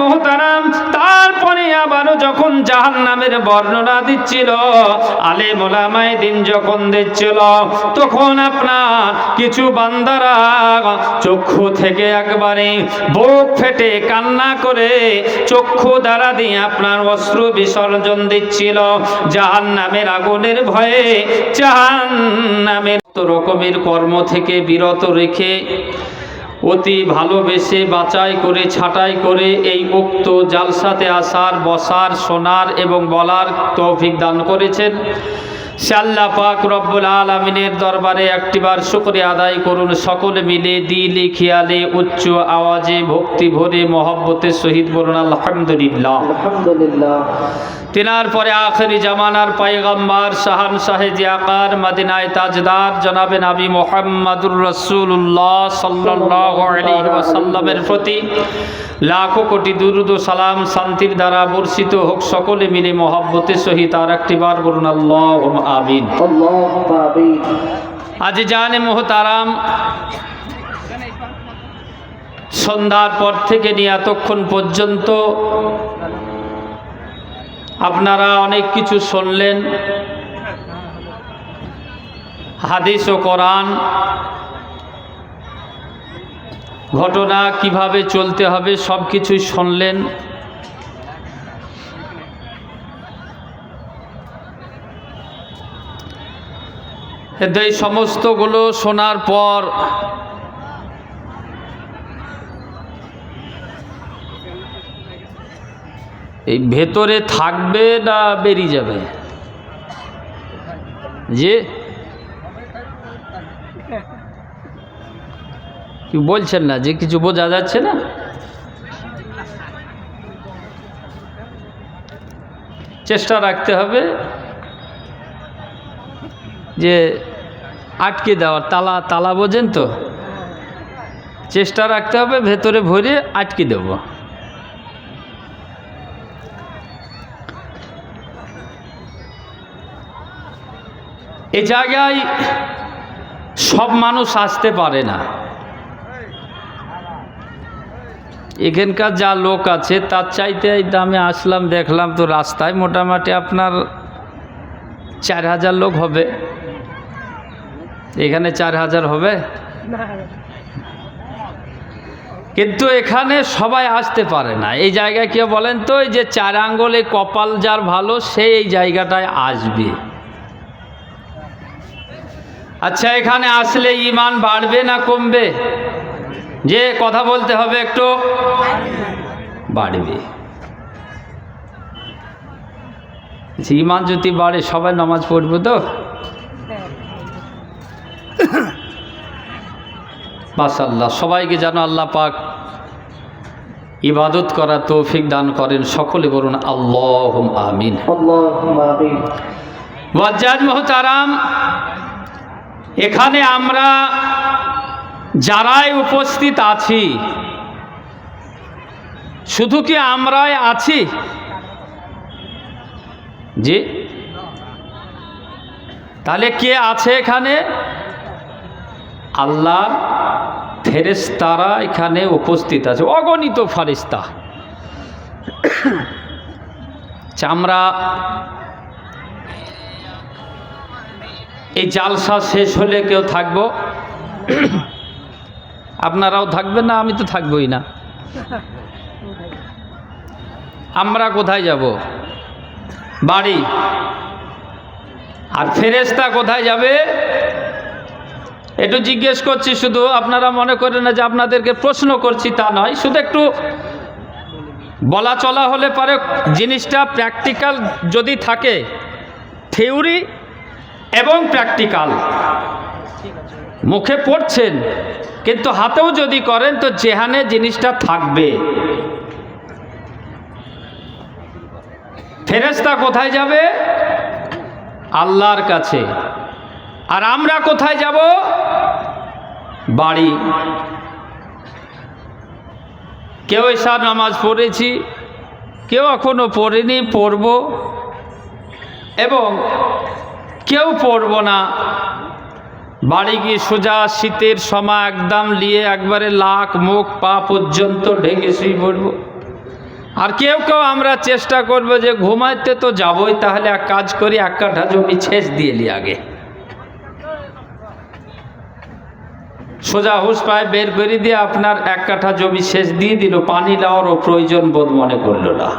মুহতারাম, তারপরে আবারও যখন জাহান্নামের বর্ণনা দিচ্ছিল, আলেম ওলামায়ে দ্বীন যখন দিচ্ছিল, তখন আপনার কিছু বান্দারা চক্ষু থেকে একবারে বুক ফেটে কান্না করে চক্ষু দ্বারা দিয়ে আপনার অশ্রু বিসর্জন দিচ্ছিল জাহান্নামের আগুনের ভয়ে, জাহান্নামের রকমের কর্ম থেকে বিরত রেখে অতি ভালোবেসে বাছাই করে ছাঁটাই করে এই উক্ত জালসাতে আসার, বসার, শোনার এবং বলার তৌফিক দান করেছেন। সে আল্লাহ পাক রব্বুল আলামিনের দরবারে একটিবার শুকরিয়া আদায় করুন। সকলে মিলে দিলি খেয়ালে উচ্চ আওয়াজে ভক্তি ভরে মহব্বতের সহিত বলুন আলহামদুলিল্লাহ। আলহামদুলিল্লাহ। তিনার পরে আখেরি জামানার পায়গাম্বার শাহানশাহে জিয়াকার মদিনায় তাজদার জনাবে নবী মুহাম্মদুর রাসূলুল্লাহ সাল্লাল্লাহু আলাইহি ওয়াসাল্লামের প্রতি লাখো কোটি দুরুদ ও সালাম শান্তির দ্বারা বর্ষিত হোক। সকলে মিলে মহব্বতের সহিত আর একটিবার বলুন আল্লাহুম্মা আমিন। আল্লাহুম্মা আমিন। আজ জানে মুহতারাম, সন্ধ্যার পর থেকে নিয়ে এতক্ষণ পর্যন্ত আপনারা অনেক কিছু শুনলেন, হাদিস ও কোরআন, ঘটনা কিভাবে চলতে হবে সব কিছুই শুনলেন। এই সমস্তগুলো শোনার পর এই ভেতরে থাকবে না বেরিয়ে যাবে? যে কি বলছেন না, যে কিছু বোঝা যাচ্ছে না? চেষ্টা রাখতে হবে যে আটকে দেওয়ার, তালা বোঝেন তো, চেষ্টা রাখতে হবে ভেতরে ভরে আটকে দেব। এই জায়গায় সব মানুষ আসতে পারে না। এখানকার যা লোক আছে তার চাইতে আমি আসলাম, দেখলাম তো রাস্তায় মোটামুটি আপনার 4000 লোক হবে। এখানে 4000 হবে, কিন্তু এখানে সবাই আসতে পারে না। এই জায়গায় কেউ বলেন তো, এই যে 4 আঙ্গুলে কপাল যার ভালো সে এই জায়গাটায় আসবে। আচ্ছা, এখানে আসলে ঈমান বাড়বে না কমবে? যে কথা বলতে হবে একটু, বাড়বে। ঈমান যদি বাড়ে সবাই নামাজ পড়বে তো? মাশাআল্লাহ। সবাইকে যেন আল্লাহ পাক ইবাদত করার তৌফিক দান করেন। সকলে বলুন আল্লাহুম্মা আমিন। আল্লাহুম্মা আমিন। মুআজ্জাজ মুহতারাম, এখানে আমরা যারাই উপস্থিত আছি, শুধু কি আমরাই আছি? জি, তাহলে কে আছে এখানে? আল্লাহর ফেরেশতারা এখানে উপস্থিত আছে, অগণিত ফেরেশতা। আমরা এই জালসা শেষ হলে কেউ থাকবো? আপনারাও থাকবেন না? আমি তো থাকবই না। আমরা কোথায় যাব? বাড়ি। আর ফেরেশতা কোথায় যাবে? একটু জিজ্ঞেস করছি, শুধু আপনারা মনে করেন না যে আপনাদেরকে প্রশ্ন করছি, তা নয়, শুধু একটু বলা চলা হলে পারে জিনিসটা প্র্যাকটিক্যাল যদি থাকে, থিওরি এবং প্র্যাকটিক্যাল মুখে পড়ছেন কিন্তু হাতেও যদি করেন তো যেখানে জিনিসটা থাকবে। ফেরেশতা কোথায় যাবে? আল্লাহর কাছে। আর আমরা কোথায় যাব? বাড়ি। কেউ এশার নামাজ পড়েছি, কেউ এখনো পড়েনি, পড়ব, এবং কেউ পড়ব না। বাড়ি গিয়ে সোজা শীতের সময় একদম নিয়ে একবারে লাক মুখ পা পর্যন্ত ঢেকে শুয়ে পড়ব। আর কেউ কেউ আমরা চেষ্টা করব যে ঘুমাইতে তো যাবই, তাহলে এক কাজ করি, 1 কাঠা জমি ছেচ দিয়ে নি আগে, সোজা হুশ পায়ে বের করে দিয়ে আপনার 1 কাঠা জমি ছেচ দিয়ে দিল, পানি দেওয়ারও প্রয়োজন বোধ মনে করল না।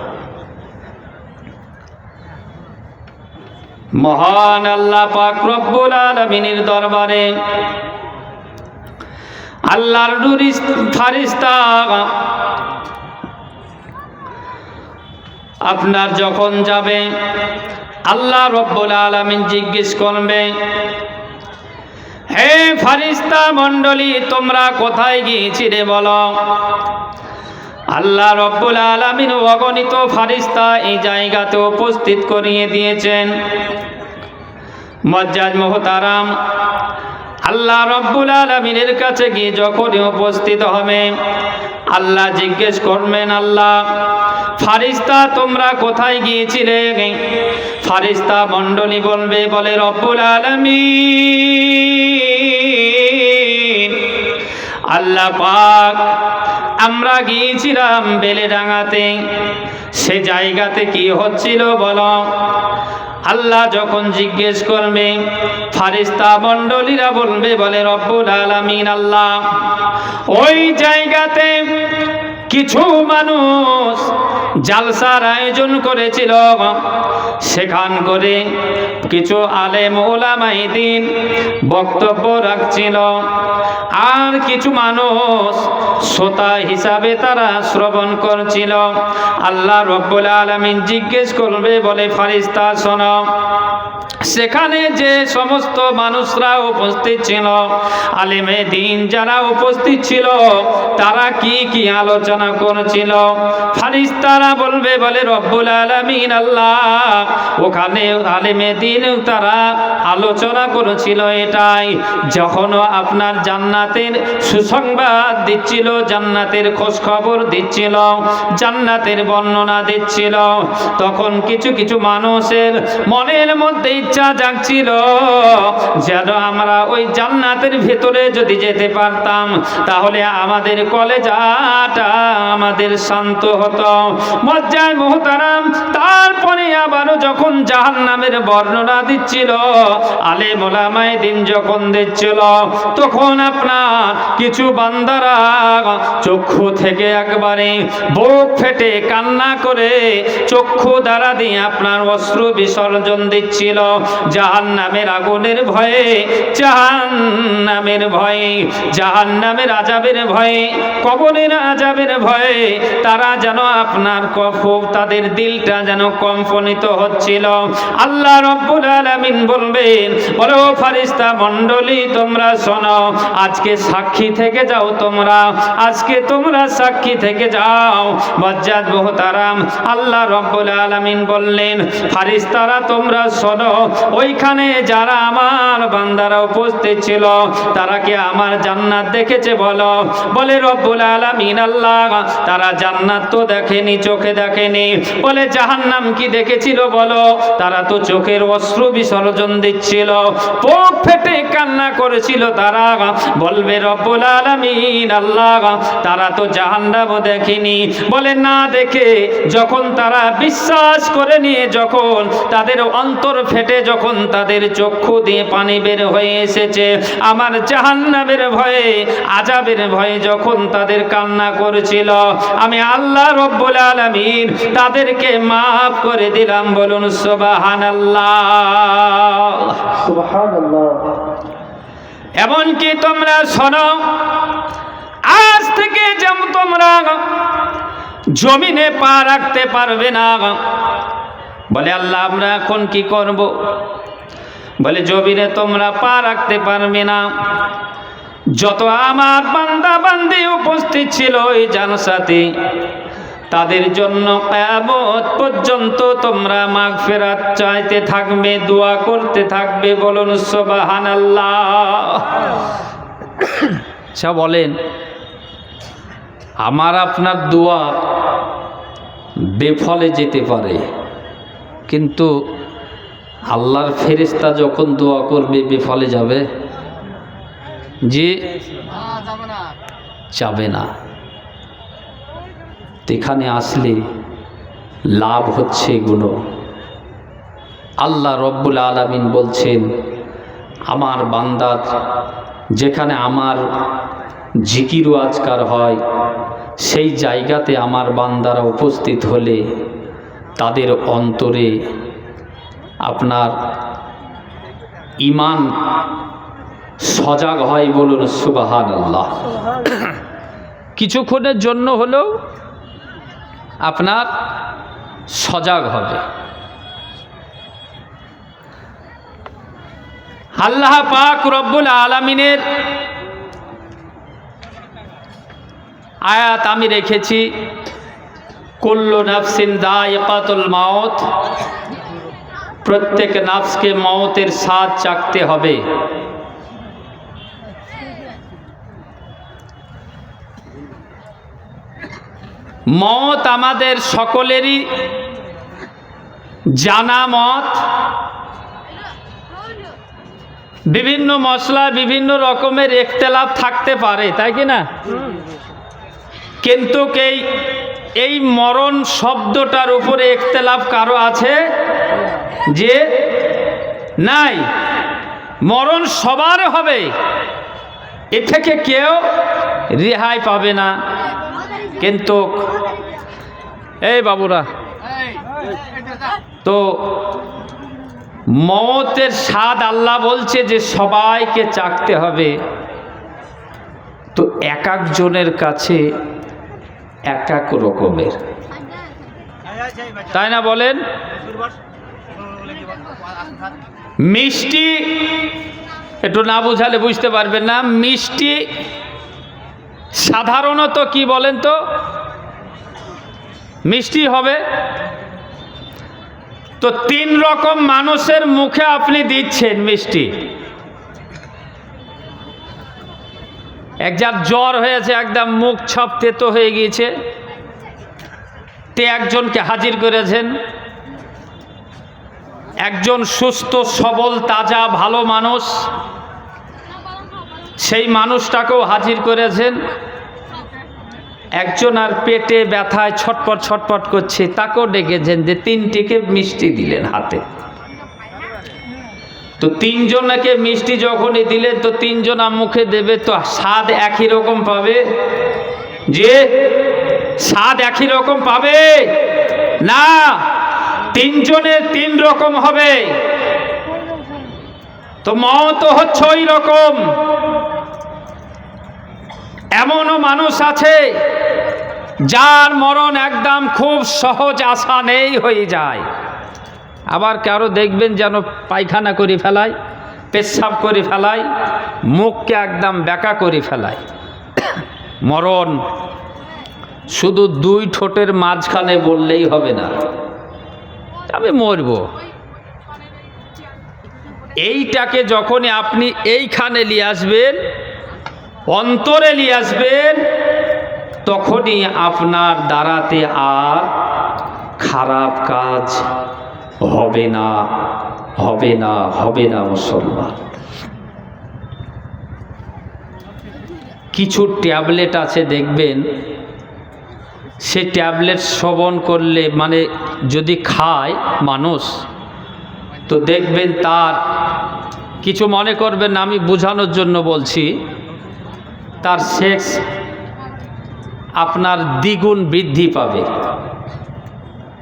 মহান আল্লাহ পাক রব্বুল আলামিনের দরবারে আল্লাহর ফারিস্তা আপনার যখন যাবে, আল্লাহ রব্বুল আলামিন জিজ্ঞেস করবে, হে ফারিস্তা মণ্ডলী, তোমরা কোথায় গিয়েছিলে বলো। আল্লাহ রব্বুল আলামিন অগণিত ফারিস্তা এই জায়গাতে উপস্থিত করিয়ে দিয়েছেন। মুআজ্জাজ মুহতারাম, আল্লাহ রব্বুল আলামিনের কাছে গিয়ে যখনই উপস্থিত হবে, আল্লাহ জিজ্ঞেস করবেন, আল্লাহ ফারিস্তা তোমরা কোথায় গিয়েছিলে। ফারিস্তা মণ্ডলী বলবে, বলে রব্বুল আলামিন আল্লাহ পাক আমরা গিয়েছিলাম বেলেডাঙ্গাতে, সে জায়গাতে কি হচ্ছিল বলো। আল্লাহ যখন জিজ্ঞেস করবে, ফারিস্তা মণ্ডলীরা বলবে, বলে রব্বুল আলামিন আল্লাহ ওই জায়গাতে কিছু মানুষ জালসার আয়োজন করেছিল, সেখান করে কিছু আলেম ওলামায়ে দ্বীন বক্তব্য রাখছিল, আর কিছু মানুষ শ্রোতা হিসাবে তারা শ্রবণ করছিল। আল্লাহ রব্বুল আলামিন জিজ্ঞেস করবে, বলে ফারিস্তা শোনো, সেখানে যে সমস্ত মানুষরা উপস্থিত ছিল, আলেমে দ্বীন যারা উপস্থিত ছিল, তারা কি কি আলোচনা করছিল। ফারিস্তারা বলবে, বলে রব্বুল আলামিন আল্লাহ ওখানে আলেমে দ্বীন তারা আলোচনা করেছিল এটাই, যখন আপনার জান্নাতের সুসংবাদ দিচ্ছিল, জান্নাতের খোঁজ খবর দিচ্ছিল, জান্নাতের বর্ণনা দিচ্ছিল, তখন কিছু কিছু মানুষের মনের মধ্যে ইচ্ছা জাগছিল, যেন আমরা ওই জান্নাতের ভেতরে যদি যেতে পারতাম, তাহলে আমাদের কলেজাটা আমাদের শান্ত হতো। মুআজ্জাজ মুহতারাম, তারপরে আবারও যখন জাহান্নামের বর্ণনা দিচ্ছিল, আলেম ওলামায়ে দ্বীন যখন দিচ্ছিল, তখন আপনার কিছু বান্দারা চক্ষু থেকে একবারে বুক ফেটে কান্না করে চক্ষু দ্বারা দিয়ে আপনার অশ্রু বিসর্জন দিচ্ছিল, জাহান্নামের আগুনের ভয়ে, জাহান্নামের ভয়ে, জাহান্নামের আযাবের ভয়ে, কবরের আযাবের ভয়ে তারা যেন আপনার খুব তাদের দিলটা যেন কম্পনিত হচ্ছিল। আল্লাহ রব্বুল আলামিন বলবেন, বলো ফারিস্তা মণ্ডলী তোমরা শোনো, আজকে সাক্ষী থেকে যাও, তোমরা আজকে তোমরা সাক্ষী থেকে যাও। মুআজ্জাজ মুহতারাম, আল্লাহ রব্বুল আলামিন বললেন, ফারিস্তারা তোমরা শোনো, ওইখানে যারা আমার বান্দারা উপস্থিত ছিল, তারা কি আমার জান্নাত দেখেছে বলো। বলে রব্বুল আলামিন আল্লাহ তারা জান্নাত তো দেখেনি, চোখে দেখেনি। বলে জাহান্নাম কি দেখেছিল বলো। তারা তো চোখের অশ্রু বিসর্জন দিচ্ছিল, বুক ফেটে কান্না করেছিল তারা। বলবে রব্বুল আলামিন আল্লাহ তারা তো জাহান্নামও দেখেনি। বলে না দেখে যখন তারা বিশ্বাস করে নিয়ে, যখন তাদের অন্তর ফেটে, যখন তাদের চক্ষু দিয়ে পানি বের হয়ে এসেছে, আমার জাহান্নামের ভয়ে, আযাবের ভয়ে যখন তাদের কান্না করেছিল, আমি আল্লাহ রব্বুল আলামিন তাদেরকে মাফ করে দিলাম। বলুন সুবহানাল্লাহ, সুবহানাল্লাহ। এমনকি তোমরা শোনো, আজ থেকে যেমন তোমরা জমিনে পা রাখতে পারবে না। বলে আল্লাহ আমরা এখন কি করব। বলে জমিনে তোমরা পা রাখতে পারবে না। যত আমার বান্দা বান্দি উপস্থিত ছিল এই জালসাতে, তাদের জন্য কিয়ামত পর্যন্ত তোমরা মাগফিরাত চাইতে থাকবে, দোয়া করতে থাকবে। বলুন সুবহানাল্লাহ। আচ্ছা বলেন, আমার আপনার দোয়া বেফলে যেতে পারে, কিন্তু আল্লাহর ফেরেশতা যখন দোয়া করবে বেফলে যাবে? জি যাবে না। এখানে আসলে লাভ হচ্ছে এগুলো। আল্লাহ রব্বুল আলামিন বলছেন, আমার বান্দার যেখানে আমার জিকির ও আজকার হয় সেই জায়গাতে আমার বান্দারা উপস্থিত হলে তাদের অন্তরে আপনার ঈমান সজাগ হয়। বলুন সুবহানাল্লাহ। কিছুক্ষণের জন্য হলেও আপনার সজাগ হবে। আল্লাহ পাক রব্বুল আলামিনের আয়াত আমি রেখেছি, কুল্লু নাফসিন যায়িকাতুল মাউত, প্রত্যেক নাফসকে মওতের স্বাদ চাখতে হবে। মত আমাদের সকলেরই জানা মত। বিভিন্ন মশলা বিভিন্ন রকমের ইখতিলাফ থাকতে পারে, তাই কি না? কিন্তু এই মরণ শব্দটার উপরে ইখতিলাফ কারো আছে যে নাই? মরণ সবার হবে, এ থেকে কেউ রেহাই পাবে না। কিন্তু এই বাবুরা, তো মওতের স্বাদ আল্লাহ বলছে যে সবাইকে চাখতে হবে। তো এক একজনের কাছে এক এক রকমের, তাই না বলেন? মিষ্টি একটু না বুঝালে বুঝতে পারবেন না। মিষ্টি সাধারণত কি বলেন তো? মিষ্টি হবে। তো তিন রকম মানুষের মুখে আপনি দিচ্ছেন মিষ্টি। এক যার জ্বর হয়েছে, একদম মুখ ছপ তেতো হয়ে গিয়েছে, তে একজনকে হাজির করেছেন। একজন সুস্থ সবল তাজা ভালো মানুষ, সেই মানুষটাকেও হাজির করেছেন। একজন আর পেটে ব্যথায় ছটপট ছটপট করছে, তাকেও ডেকেছেন, যে তিনটিকে মিষ্টি দিলেন হাতে। তো তিনজনকে মিষ্টি যখনই দিলেন, তো তিনজনা মুখে দেবে, তো স্বাদ একই রকম পাবে? যে স্বাদ একই রকম পাবে না, তিনজনের তিন রকম হবে। তো মওত হচ্ছে ওই রকম। এমনও মানুষ আছে যার মরণ একদম খুব সহজ আসানেই হয়ে যায়। আবার কারো দেখবেন যেন পায়খানা করে ফেলায়, পেশাব করে ফেলায়, মুখকে একদম বেঁকা করে ফেলায়। মরণ শুধু দুই ঠোঁটের মাঝখানে বললেই হবে না, আমি মরব। এইটাকে যখনই আপনি এইখানে নিয়ে আসবেন, অন্তরে নিয়ে আসবেন, তখনই আপনার দ্বারাতে আর খারাপ কাজ হবে না, হবে না, হবে না। মুসলমান, কিছু ট্যাবলেট আছে দেখবেন, সে ট্যাবলেট সেবন করলে, মানে যদি খায় মানুষ, তো দেখবেন তার কিছু মনে করবেন না, আমি বোঝানোর জন্য বলছি, তার সেক্স আপনার দ্বিগুণ বৃদ্ধি পাবে,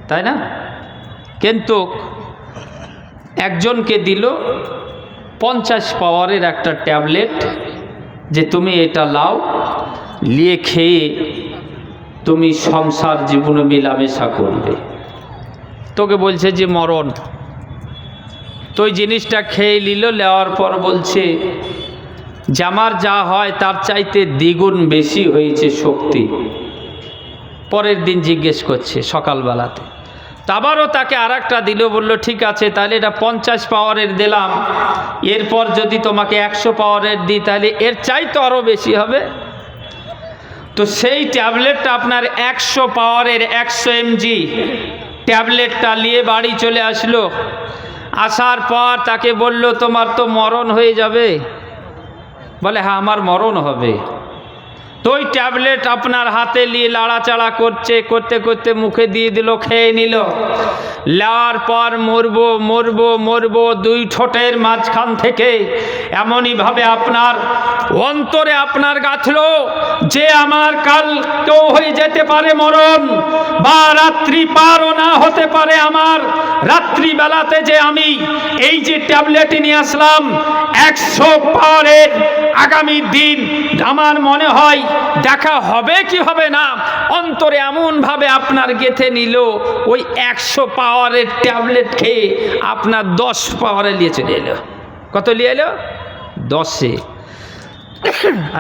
তাই না? কিন্তু একজনকে দিল 50 পাওয়ারের একটা ট্যাবলেট, যে তুমি এটা লাও, নিয়ে খেয়ে তুমি সংসার জীবনে মেলামেশা করবে। তোকে বলছে যে মরণ, তো ওই জিনিসটা খেয়ে নিল, নেওয়ার পর বলছে যে আমার যা হয় তার চাইতে দ্বিগুণ বেশি হয়েছে শক্তি। পরের দিন জিজ্ঞেস করছে সকালবেলাতে, তো আবারও তাকে আর একটা দিল, বলল ঠিক আছে, তাহলে এটা 50 পাওয়ারের দিলাম, এরপর যদি তোমাকে 100 পাওয়ারের দিই তাহলে এর চাইতে আরও বেশি হবে। তো সেই ট্যাবলেটটা আপনার 100 পাওয়ারের 100 mg ট্যাবলেটটা নিয়ে বাড়ি চলে আসলো। আসার পর তাকে বলল তোমার তো মরণ হয়ে যাবে। বলে হ্যাঁ, আমার মরণ হবে। তো ওই ট্যাবলেট আপনার হাতে নিয়ে লাড়াচাড়া করতে করতে মুখে দিয়ে দিল, খেয়ে নিল। নেওয়ার পর মরবো দুই ঠোঁটের মাঝখান থেকে এমনইভাবে আপনার অন্তরে আপনার গাঁথলো যে আমার কাল কেউ হয়ে যেতে পারে মরণ, বা রাত্রি পারও না হতে পারে আমার। রাত্রিবেলাতে যে আমি এই যে ট্যাবলেট নিয়ে আসলাম 100 পাওয়ারের, আগামী দিন আমার মনে হয় দেখা হবে কি হবে না। অন্তরে এমনভাবে আপনার গেঁথে নিল, ওই 100 পাওয়ারের ট্যাবলেট খেয়ে আপনার 10 পাওয়ারে নিয়ে চলে এলো। কত নিয়ে এলো? 10-এ।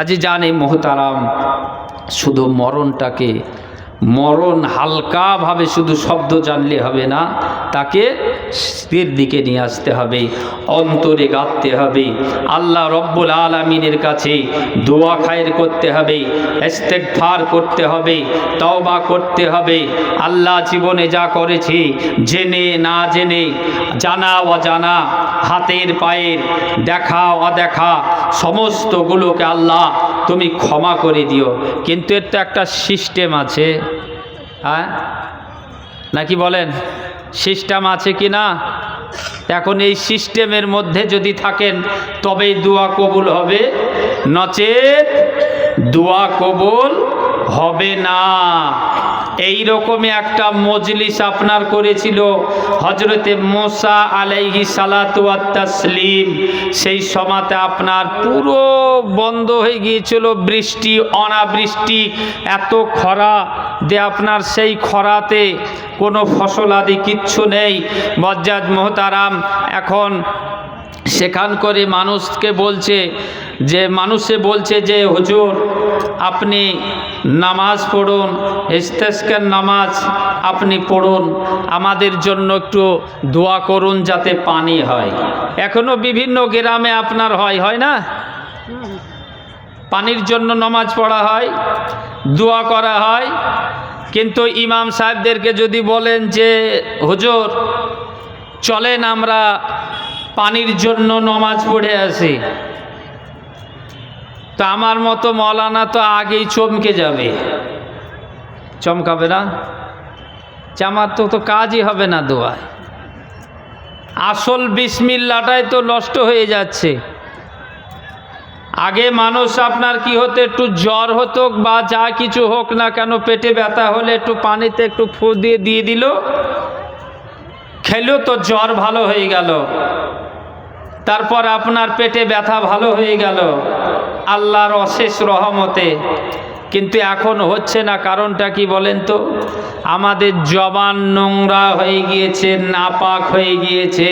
আজ জানে মোহতারাম, শুধু মরণ হালকাভাবে শুধু শব্দ জানলে হবে না, তাকে স্থির দিকে নিয়ে আসতে হবে, অন্তরে গাঁথতে হবে, আল্লাহ রব্বুল আলামিনের কাছে দোয়া খায়ের করতে হবে, ইস্তেগফার করতে হবে, তওবা করতে হবে। আল্লাহ জীবনে যা করেছে, জেনে না জেনে, জানা অজানা, হাতের পায়ের, দেখা অদেখা, সমস্তগুলোকে আল্লাহ তুমি ক্ষমা করে দিও। কিন্তু এর তো একটা সিস্টেম আছে, হ্যাঁ নাকি বলেন? সিস্টেম আছে কি না? এখন এই সিস্টেমের মধ্যে যদি থাকেন তবেই দোয়া কবুল হবে, নচেত দোয়া কবুল হবে না। এই রকমই একটা মজলিস আপনার করেছিল হজরতে মুসা আলাইহিস সালাতু ওয়াত তাসলিম। সেই সময়তে আপনার পুরো বন্ধ হয়ে গিয়েছিল, বৃষ্টি অনাবৃষ্টি, এত খরা যে আপনার সেই খরাতে কোনো ফসল আদি কিচ্ছু নেই। মজ্জাদ মোহতারাম এখন সেখান করে মানুষে বলছে যে হুজুর আপনি নামাজ পড়ুন, ইস্তেসকার নামাজ আপনি পড়ুন, আমাদের জন্য একটু দোয়া করুন যাতে পানি হয়। এখনো বিভিন্ন গ্রামে আপনার হয় না, পানির জন্য নামাজ পড়া হয়, দোয়া করা হয়। কিন্তু ইমাম সাহেবদেরকে যদি বলেন যে হুজুর চলেন আমরা পানির জন্য নামাজ পড়ে আসি, তো আমার মতো মৌলানা তো আগেই চমকে যাবে। চমকাবে না? আমার তো কাজই হবে না দোয়ায়। আসল বিসমিল্লাটাই তো নষ্ট হয়ে যাচ্ছে। আগে মানুষ আপনার কি হতো, একটু জ্বর হতো বা যা কিছু হোক না কেন, পেটে ব্যথা হলে একটু পানিতে একটু ফু দিয়ে দিল, খেলো তো জ্বর ভালো হয়ে গেল, তারপর আপনার পেটে ব্যথা ভালো হয়ে গেল আল্লাহর অশেষ রহমতে। কিন্তু এখন হচ্ছে না, কারণটা কি বলেন তো? আমাদের জবান নোংরা হয়ে গিয়েছে, নাপাক হয়ে গিয়েছে,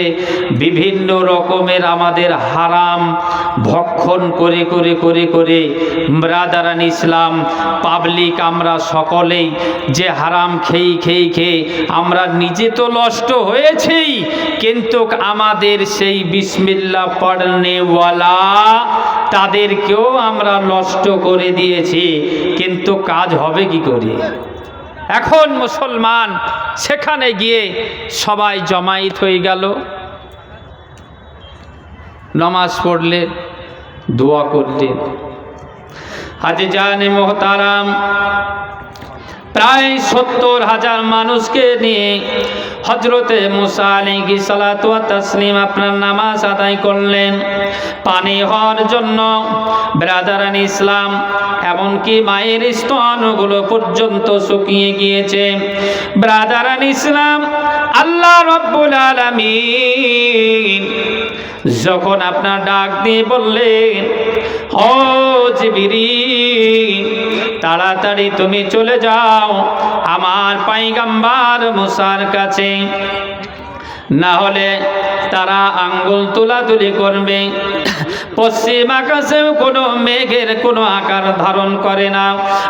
বিভিন্ন রকমের আমাদের হারাম ভক্ষণ করে করে করে করে ব্রাদারান ইসলাম পাবলিক আমরা সকলেই যে হারাম খেয়ে আমরা নিজে তো নষ্ট হয়েছেই, কিন্তু আমাদের সেই বিসমিল্লাহ পড়নেওয়ালা তাদেরকেও আমরা নষ্ট করে দিয়েছি। কিন্তু কাজ হবে কি করে? এখন মুসলমান সেখানে গিয়ে সবাই জমায়েত হয়ে গেল, নামাজ পড়লেন, দোয়া করলেন। হাজী জানে মোহতারাম প্রায় 70,000 মানুষকে নিয়ে হজরতে মুসা আলাইহিস সালাতু ওয়াত তাসলিম আপনার নামাজ আদায় করলেন পানি হওয়ার জন্য। ব্রাদারান ইসলাম, এমনকি মায়ের স্তনগুলো পর্যন্ত শুকিয়ে গিয়েছে। ব্রাদারান ইসলাম, আল্লাহ রাব্বুল আলামিন যখন আপনার ডাক দিয়ে বললেন, ও জিবরিল তাড়াতাড়ি তুমি চলে যাও আমার পয়গম্বর মুসার কাছে, না হলে তারা আঙ্গুল তুলাতুলি করবে। পশ্চিম আকাশেও কোনো মেঘের কোনো আকার ধারণ করে না।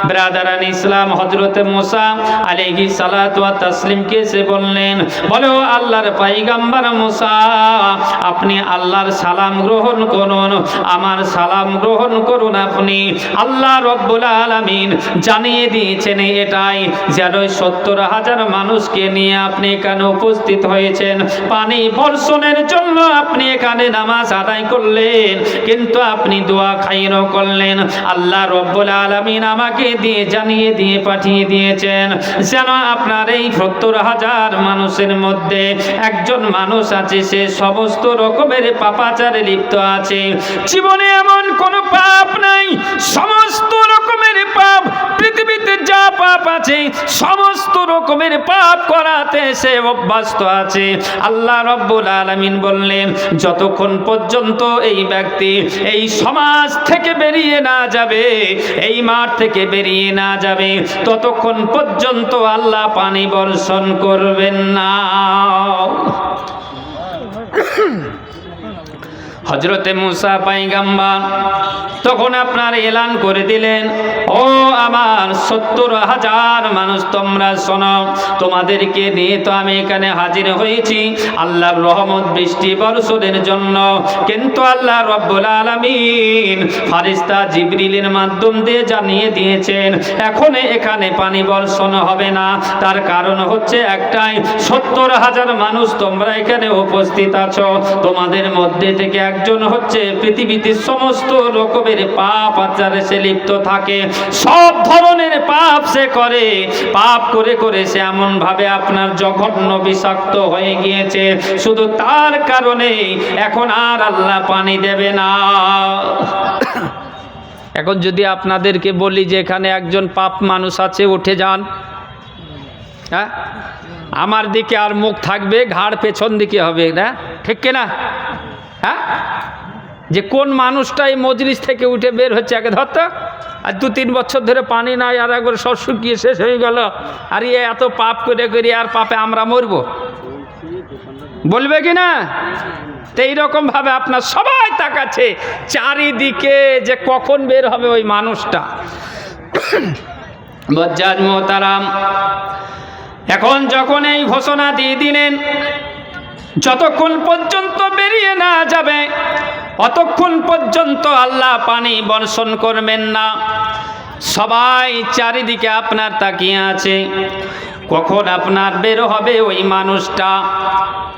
ব্রাদারান ইসলাম হজরতে মুসা আলাইহিস সালাতু ওয়াত তাসলিমকে সে বললেন, বলো আল্লাহর পয়গম্বর মুসা আপনি আল্লাহর সালাম গ্রহণ করুন, আমার সালাম গ্রহণ করুন। আপনি আল্লাহ রব্বুল আলামিন জানিয়ে দিয়েছেন এটাই, যেন 70,000 মানুষকে নিয়ে আপনি এখানে উপস্থিত হয়েছেন, পানি বর্ষণের জন্য আপনি এখানে নামাজ আদায় করলেন। কিন্তু আপনি দোয়া খাইরও করলেন। আল্লাহ রব্বুল আলামিন আমাকে দিয়ে জানিয়ে দিয়ে পাঠিয়ে দিয়েছেন যেন আপনার এই 70,000 মানুষের মধ্যে একজন মানুষ আছে, সে সমস্ত রকমের পাপাচারে লিপ্ত আছে। জীবনে এমন কোনো পাপ নাই, সমস্ত রকমের পাপ, পৃথিবীতে যা পাপ আছে সমস্ত রকমের পাপ করাতে সে অভ্যস্ত আছে। আল্লাহ রব্বুল আলামিন বললেন যতক্ষণ পর্যন্ত এই ব্যক্তি এই সমাজ থেকে বেরিয়ে না যাবে, এই মাঠ থেকে বেরিয়ে না যাবে, ততক্ষণ পর্যন্ত আল্লাহ পানি বর্ষণ করবেন না। হযরতে মুসা পয়গম্বর তখন আপনার এলান করে দিলেন, ও আমার 70,000 মানুষ তোমরা শোনো, তোমাদেরকে নিয়ে তো আমি এখানে হাজির হয়েছি আল্লাহর রহমত বৃষ্টি বর্ষণের জন্য। কিন্তু আল্লাহ রব্বুল আলামিন ফেরেশতা জিবরিলের মাধ্যম দিয়ে জানিয়ে দিয়েছেন এখন এখানে পানি বর্ষণ হবে না। তার কারণ হচ্ছে একটাই, 70,000 মানুষ তোমরা এখানে উপস্থিত আছো, তোমাদের মধ্যে থেকে একজন হচ্ছে পৃথিবীতে সমস্ত রকমের পাপ আচারে সে লিপ্ত থাকে, সব ধরনের পাপ সে করে, পাপ করে করে সে এমন ভাবে আপনার জঘন্য বিষাক্ত হয়ে গিয়েছে, শুধু তার কারণে এখন আর আল্লাহ পানি দেবে না। এখন যদি আপনাদেরকে বলি যে এখানে একজন পাপ মানুষ আছে, উঠে যান, হ্যাঁ, আমার দিকে আর মুখ থাকবে, ঘাড় পেছন দিকে হবে, না ঠিক কিনা? হ্যাঁ, যে কোন মানুষটা এই মজলিস থেকে উঠে বের হচ্ছে, আগে ধরতো। আর 2-3 বছর ধরে পানি নাই, আর একবার সব শুকিয়ে শেষ হয়ে গেল, আর এত পাপ করে করে আর পাপে আমরা মরবো, বলবে কি না? তো এইরকম ভাবে আপনার সবাই তাকাচ্ছে চারিদিকে যে কখন বের হবে ওই মানুষটা। বজ্জাত মোহতারাম, এখন যখন এই ঘোষণা দিয়ে দিলেন যতক্ষণ পর্যন্ত বেরিয়ে না যাবে অতক্ষণ পর্যন্ত আল্লাহ পানি বর্ষণ করবেন না। সবাই চারিদিকে আপনার তাকিয়ে আছে, কখন আপনার বের হবে ওই মানুষটা,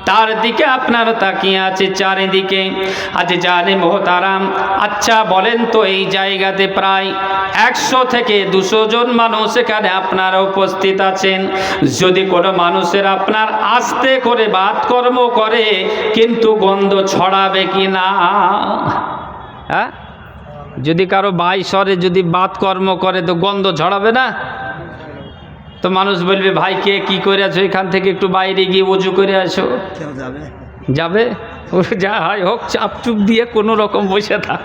তার দিকে আপনার তাকিয়ে আছে চারিদিকে। আজ জানে মোহতারাম, আচ্ছা বলেন তো এই জায়গাতে প্রায় 100 থেকে 200 জন মানুষ এখানে আপনারা উপস্থিত আছেন, যদি কোনো মানুষের আপনার আস্তে করে বাতকর্ম করে কিন্তু গন্ধ ছড়াবে কি না? হ্যাঁ, যদি কারো বাইশরে যদি বাতকর্ম করে তো গন্ধ ছড়াবে না? তো মানুষ বলবে ভাই কে কি করে আছো, এখান থেকে একটু বাইরে গিয়ে ওযু করে আসো, যাবে? ও যা হয় হোক, চাপ চুপ দিয়ে কোনো রকম বসে থাক,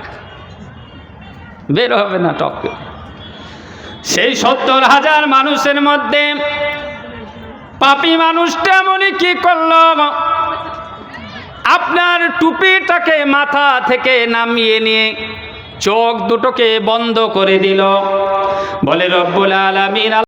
বের হবে না টপ। সেই 70,000 মানুষের মধ্যে পাপী মানুষটা এমনই কি করলো, আপনার টুপিটাকে মাথা থেকে নামিয়ে নিয়ে চোখ দুটোকে বন্ধ করে দিল। বলে রব্বুল আলামিন